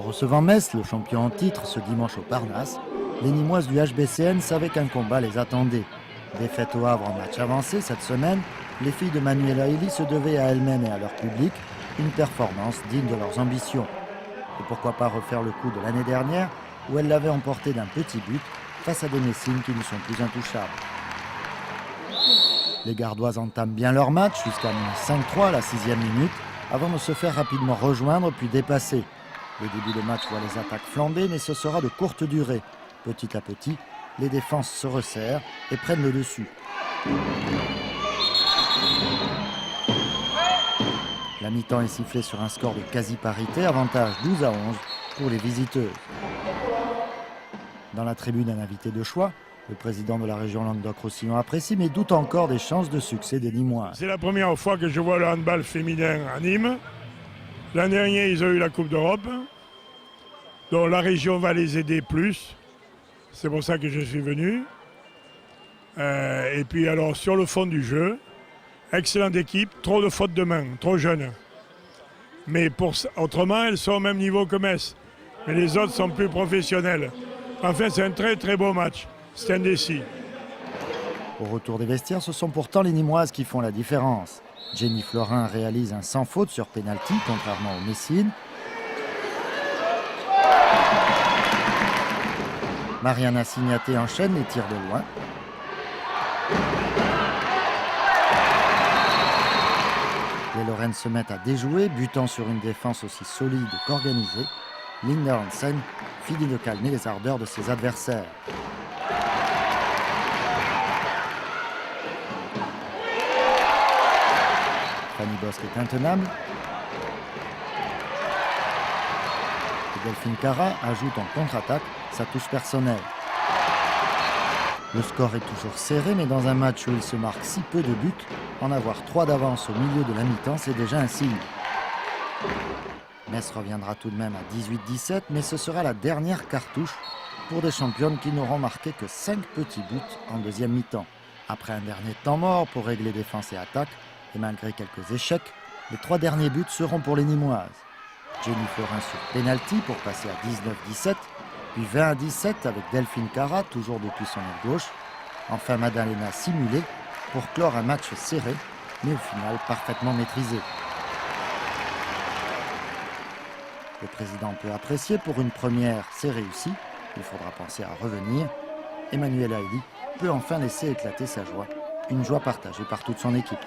recevant Metz, le champion en titre, ce dimanche au Parnasse, les Nîmoises du HBCN savaient qu'un combat les attendait. Défaite au Havre en match avancé cette semaine, les filles de Manuela Elie se devaient à elles-mêmes et à leur public une performance digne de leurs ambitions. Et pourquoi pas refaire le coup de l'année dernière, où elles l'avaient emporté d'un petit but face à des Messines qui ne sont plus intouchables. Les Gardoises entament bien leur match jusqu'à -5-3 à la 6e minute, avant de se faire rapidement rejoindre puis dépasser. Le début de match voit les attaques flamber, mais ce sera de courte durée. Petit à petit, les défenses se resserrent et prennent le dessus. La mi-temps est sifflée sur un score de quasi-parité, avantage 12-11 pour les visiteuses. Dans la tribune, un invité de choix, le président de la région Languedoc-Roussillon apprécie, mais doute encore des chances de succès des Nîmoises. C'est la première fois que je vois le handball féminin à Nîmes. L'an dernier, ils ont eu la Coupe d'Europe. Donc la région va les aider plus. C'est pour ça que je suis venu. Et puis alors, sur le fond du jeu, excellente équipe, trop de fautes de main, trop jeunes. Mais autrement, elles sont au même niveau que Metz. Mais les autres sont plus professionnels. Enfin, c'est un très très beau match. C'est indécis. Au retour des vestiaires, ce sont pourtant les Nîmoises qui font la différence. Jenny Florin réalise un sans faute sur pénalty, contrairement aux Messines. Mariana Signaté enchaîne les tirs de loin. Les Lorraines se mettent à déjouer, butant sur une défense aussi solide qu'organisée. Linda Hansen finit de calmer les ardeurs de ses adversaires. Fanny Bosque est intenable. Et Delphine Cara ajoute en contre-attaque sa touche personnelle. Le score est toujours serré, mais dans un match où il se marque si peu de buts, en avoir 3 d'avance au milieu de la mi-temps, c'est déjà un signe. Metz reviendra tout de même à 18-17, mais ce sera la dernière cartouche pour des championnes qui n'auront marqué que 5 petits buts en deuxième mi-temps. Après un dernier temps mort pour régler défense et attaque, et malgré quelques échecs, les 3 derniers buts seront pour les Nîmoises. Jenny Florin sur pénalty pour passer à 19-17, puis 20-17 avec Delphine Cara, toujours depuis son aile gauche. Enfin Madalena Simulé pour clore un match serré, mais au final parfaitement maîtrisé. Le président peut apprécier, pour une première, c'est réussi. Il faudra penser à revenir. Emmanuela Elie peut enfin laisser éclater sa joie, une joie partagée par toute son équipe.